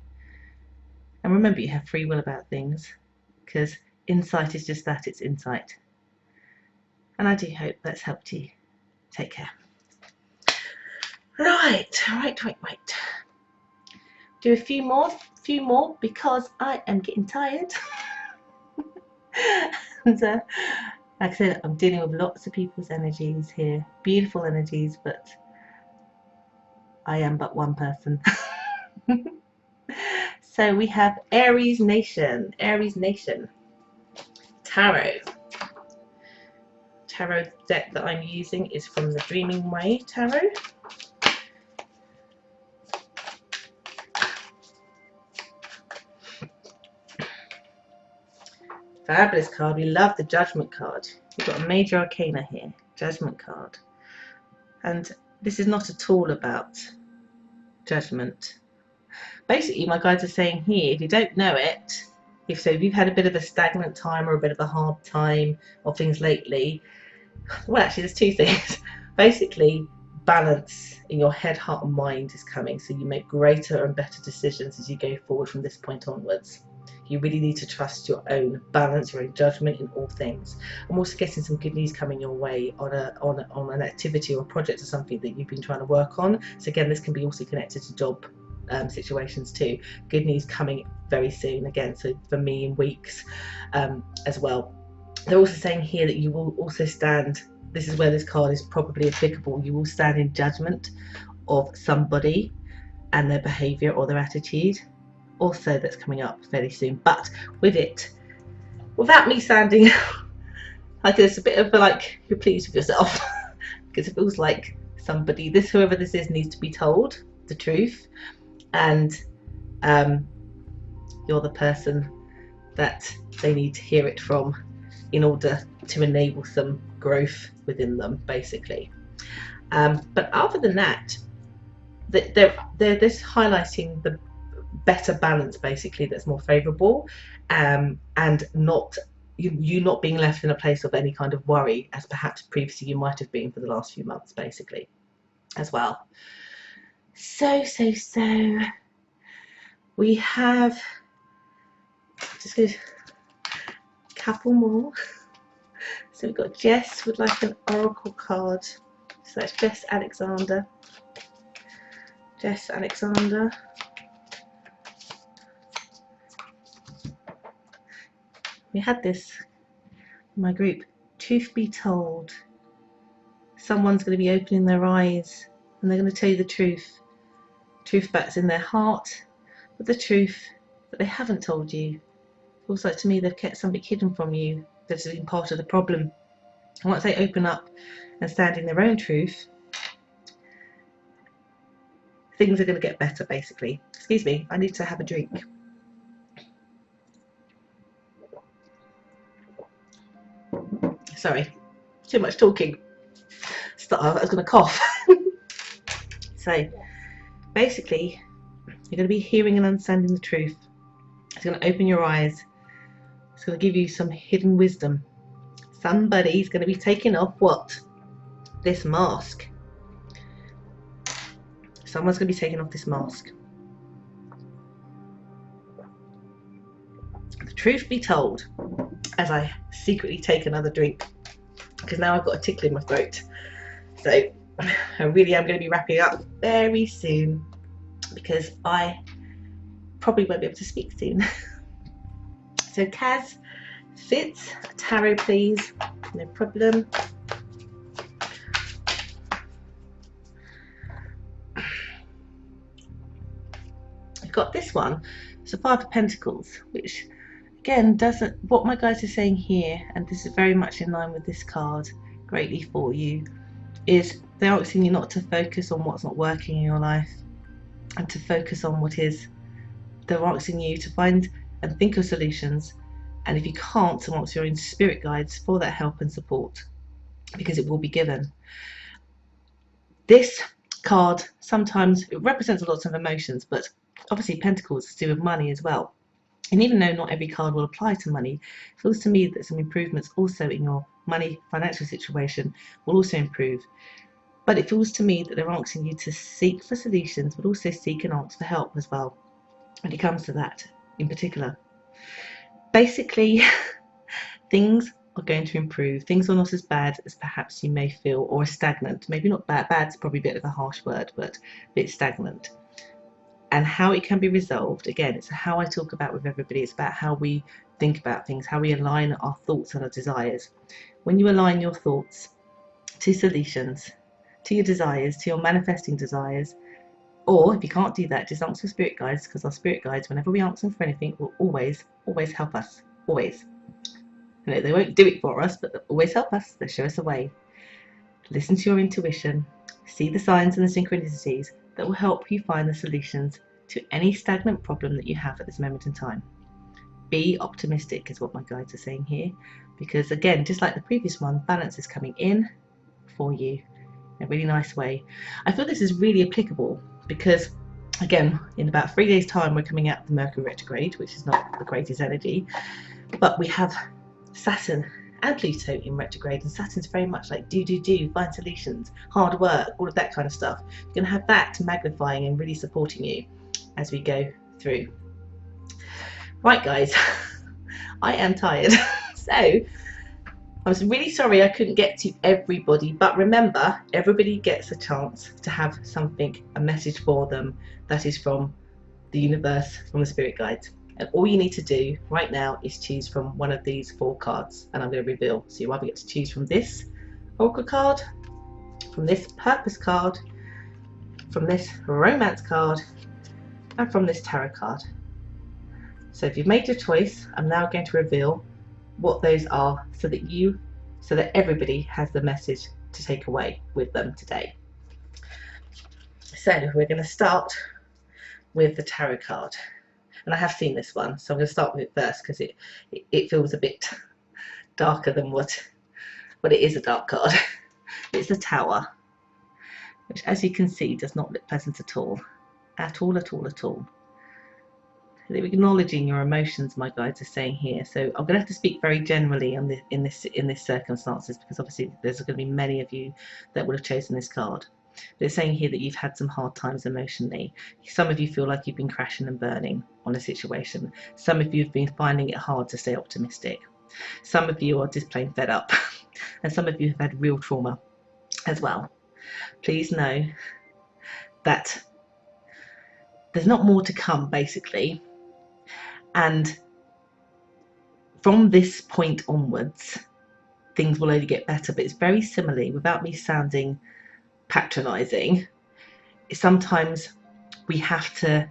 And remember, you have free will about things, because insight is just that, it's insight. And I do hope that's helped you. Take care. Right. Do a few more because I am getting tired. And like I said, I'm dealing with lots of people's energies here, beautiful energies, but I am but one person. So we have Aries Nation. Tarot deck that I'm using is from the Dreaming Way Tarot. Fabulous card. We love the Judgment card. We've got a major arcana here, Judgment card. And this is not at all about judgment. Basically, my guides are saying here, if you don't know it, if you've had a bit of a stagnant time or a bit of a hard time or things lately, well, actually, there's two things. Basically, balance in your head, heart, and mind is coming, so you make greater and better decisions as you go forward from this point onwards. You really need to trust your own balance, your own judgment in all things. I'm also getting some good news coming your way on an activity or a project or something that you've been trying to work on. So again, this can be also connected to job situations too. Good news coming very soon again, so for me in weeks as well. They're also saying here that you will also stand, this is where this card is probably applicable, you will stand in judgment of somebody and their behaviour or their attitude. Also, that's coming up fairly soon, but with it, without me sounding like it's a bit of a, like, you're pleased with yourself, because it feels like somebody, whoever this is, needs to be told the truth, and you're the person that they need to hear it from in order to enable some growth within them, basically. But other than that, they're this highlighting the better balance, basically, that's more favourable, and not you not being left in a place of any kind of worry, as perhaps previously you might have been for the last few months, basically, as well. So we have just a couple more. So we've got Jess would like an oracle card. So that's Jess Alexander. We had this in my group. Truth be told, someone's going to be opening their eyes and they're going to tell you the truth. Truth that's in their heart, but the truth that they haven't told you. It feels like to me they've kept something hidden from you that's been part of the problem. And once they open up and stand in their own truth, things are going to get better, basically. Excuse me, I need to have a drink. Sorry, too much talking. I was going to cough. So basically, you're going to be hearing and understanding the truth. It's going to open your eyes. It's going to give you some hidden wisdom. Somebody's going to be taking off what? This mask. Someone's going to be taking off this mask. The truth be told, as I secretly take another drink, because now I've got a tickle in my throat. So I really am going to be wrapping up very soon, because I probably won't be able to speak soon. So Kaz, Fitz, tarot please, no problem. I've got this one, it's a Five of Pentacles, which again doesn't, what my guys are saying here, and this is very much in line with this card, greatly for you, is they're asking you not to focus on what's not working in your life and to focus on what is. They're asking you to find and think of solutions, and if you can't, to ask your own spirit guides for that help and support, because it will be given. This card sometimes it represents lots of emotions, but obviously Pentacles is to do with money as well. And even though not every card will apply to money, it feels to me that some improvements also in your money financial situation will also improve. But it feels to me that they're asking you to seek for solutions, but also seek and ask for help as well when it comes to that in particular. Basically, things are going to improve. Things are not as bad as perhaps you may feel, or stagnant. Maybe not bad. Bad's probably a bit of a harsh word, but a bit stagnant. And how it can be resolved, again, it's how I talk about with everybody. It's about how we think about things, how we align our thoughts and our desires. When you align your thoughts to solutions, to your desires, to your manifesting desires, or if you can't do that, just ask your spirit guides, because our spirit guides, whenever we ask them for anything, will always help us. Always. You know, they won't do it for us, but they'll always help us. They'll show us a way. Listen to your intuition. See the signs and the synchronicities that will help you find the solutions to any stagnant problem that you have at this moment in time. Be optimistic is what my guides are saying here, because again, just like the previous one, balance is coming in for you in a really nice way. I feel this is really applicable because, again, in about 3 days' time, we're coming out of the Mercury retrograde, which is not the greatest energy, but we have Saturn and Pluto in retrograde, and Saturn's very much like do, find solutions, hard work, all of that kind of stuff. You're going to have that magnifying and really supporting you as we go through. Right, guys, I am tired. So I was really sorry I couldn't get to everybody, but remember, everybody gets a chance to have something, a message for them that is from the universe, from the spirit guides. And all you need to do right now is choose from one of these 4 cards, and I'm going to reveal. So you either get to choose from this Oracle card, from this Purpose card, from this Romance card, and from this Tarot card. So if you've made your choice, I'm now going to reveal what those are, so that everybody has the message to take away with them today. So we're going to start with the Tarot card. And I have seen this one, so I'm going to start with it first because it feels a bit darker than what it is, a dark card. It's the Tower, which, as you can see, does not look pleasant at all. At all, at all, at all. They're acknowledging your emotions, my guides are saying here. So I'm going to have to speak very generally on in this circumstances, because obviously there's going to be many of you that would have chosen this card. They're saying here that you've had some hard times emotionally. Some of you feel like you've been crashing and burning on a situation. Some of you have been finding it hard to stay optimistic. Some of you are just plain fed up. And some of you have had real trauma as well. Please know that there's not more to come, basically. And from this point onwards, things will only get better. But it's very similarly, without me sounding patronizing, sometimes we have to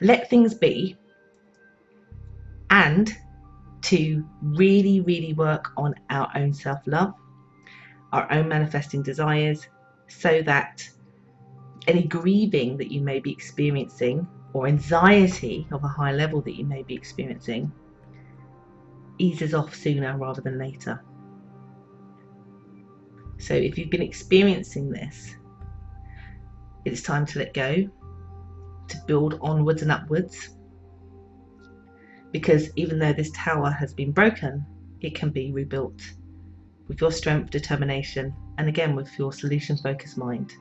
let things be and to really work on our own self-love, our own manifesting desires, so that any grieving that you may be experiencing or anxiety of a high level that you may be experiencing eases off sooner rather than later. So if you've been experiencing this, it's time to let go, to build onwards and upwards, because even though this tower has been broken, it can be rebuilt with your strength, determination, and again with your solution focused mind.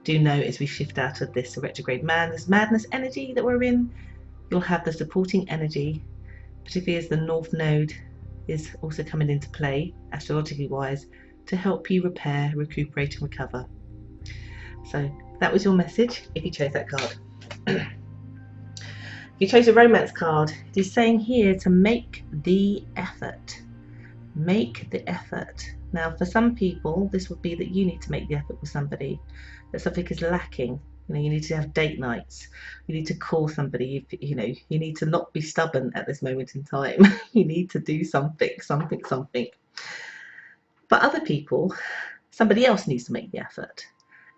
do know as we shift out of this retrograde madness energy that we're in, you'll have the supporting energy, particularly as the North Node is also coming into play, astrologically wise, to help you repair, recuperate and recover. So that was your message if you chose that card. If you chose a romance card, it is saying here to make the effort. Make the effort. Now for some people this would be that you need to make the effort with somebody, that something is lacking. You know, you need to have date nights, you need to call somebody, you know, you need to not be stubborn at this moment in time. You need to do something. But other people, somebody else needs to make the effort,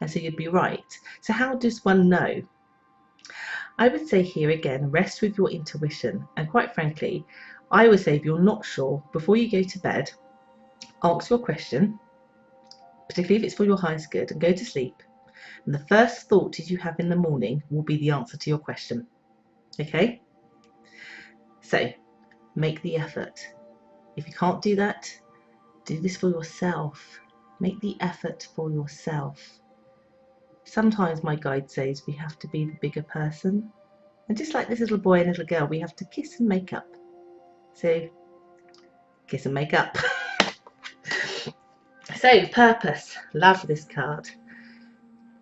and so you'd be right. So how does one know? I would say here again, rest with your intuition, and quite frankly I would say if you're not sure, before you go to bed, ask your question, particularly if it's for your highest good, and go to sleep. And the first thought you have in the morning will be the answer to your question. Okay? So, make the effort. If you can't do that, do this for yourself. Make the effort for yourself. Sometimes my guide says we have to be the bigger person. And just like this little boy and little girl, we have to kiss and make up. So, kiss and make up. So, purpose. Love this card.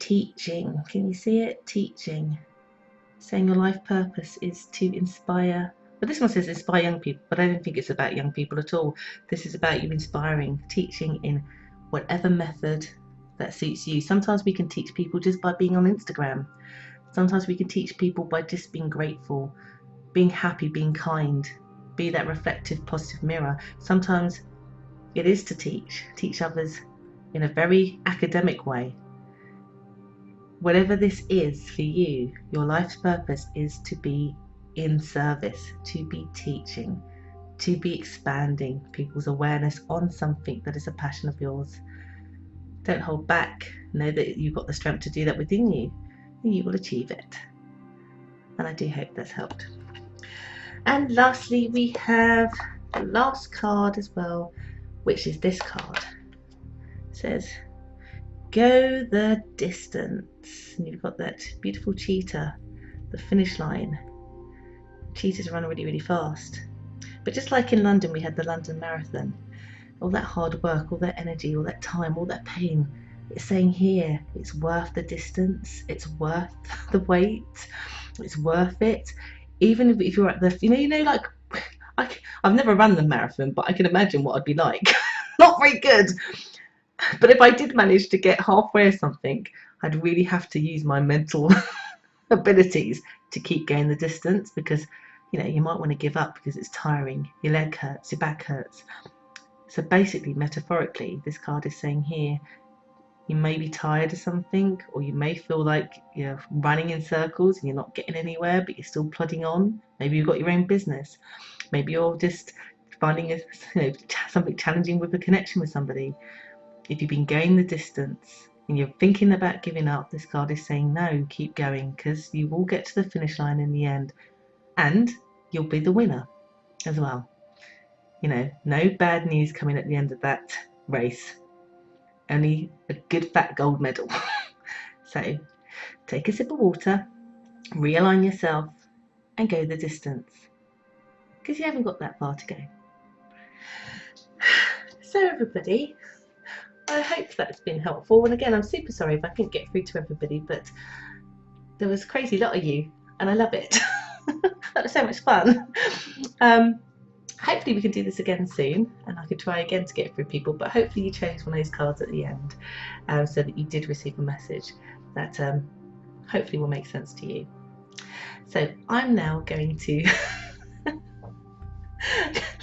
Teaching. Can you see it? Teaching. Saying your life purpose is to inspire. But this one says inspire young people, but I don't think it's about young people at all. This is about you inspiring, teaching in whatever method that suits you. Sometimes we can teach people just by being on Instagram. Sometimes we can teach people by just being grateful, being happy, being kind, be that reflective, positive mirror. Sometimes it is to teach others in a very academic way. Whatever this is for you, your life's purpose is to be in service, to be teaching, to be expanding people's awareness on something that is a passion of yours. Don't hold back. Know that you've got the strength to do that within you, and you will achieve it. And I do hope that's helped. And lastly, we have the last card as well, which is this card. It says, go the distance. And you've got that beautiful cheetah, the finish line. Cheetahs run really, really fast. But just like in London, we had the London Marathon. All that hard work, all that energy, all that time, all that pain. It's saying here, it's worth the distance. It's worth the wait. It's worth it. Even if you're at the, like, I've never run the marathon, but I can imagine what I'd be like. Not very good. But if I did manage to get halfway or something, I'd really have to use my mental abilities to keep going the distance, because you might want to give up because it's tiring, your leg hurts, your back hurts. So basically, metaphorically, this card is saying here, you may be tired of something, or you may feel like you're running in circles and you're not getting anywhere, but you're still plodding on. Maybe you've got your own business. Maybe you're just finding something challenging with a connection with somebody. If you've been going the distance and you're thinking about giving up, this card is saying no, keep going, because you will get to the finish line in the end, and you'll be the winner as well. No bad news coming at the end of that race. Only a good fat gold medal. So take a sip of water, realign yourself, and go the distance, because you haven't got that far to go. So everybody, I hope that's been helpful. And again, I'm super sorry if I couldn't get through to everybody, but there was a crazy lot of you, and I love it. That was so much fun. Hopefully we can do this again soon, and I could try again to get through people, but hopefully you chose one of those cards at the end, so that you did receive a message that hopefully will make sense to you. So I'm now going to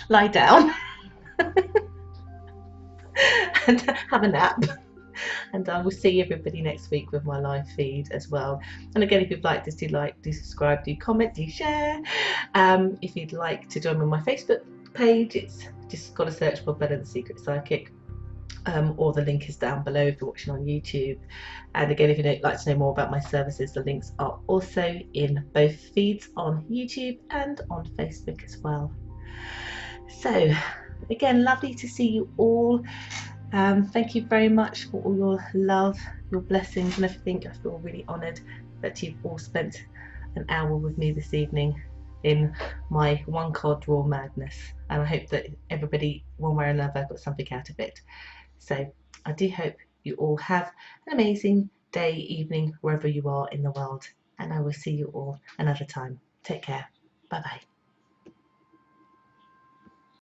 lie down and have a nap, and I will see everybody next week with my live feed as well. And again, if you'd like this, do subscribe, do comment, do share. If you'd like to join me on my Facebook page, it's just got to search for Bella the Secret Psychic, or the link is down below if you're watching on YouTube. And again, if you'd like to know more about my services, the links are also in both feeds on YouTube and on Facebook as well. So again, lovely to see you all. Thank you very much for all your love, your blessings and everything. I feel really honoured that you've all spent an hour with me this evening in my one card draw madness, and I hope that everybody, one way or another, got something out of it. So I do hope you all have an amazing day, evening, wherever you are in the world, and I will see you all another time. Take care. Bye bye.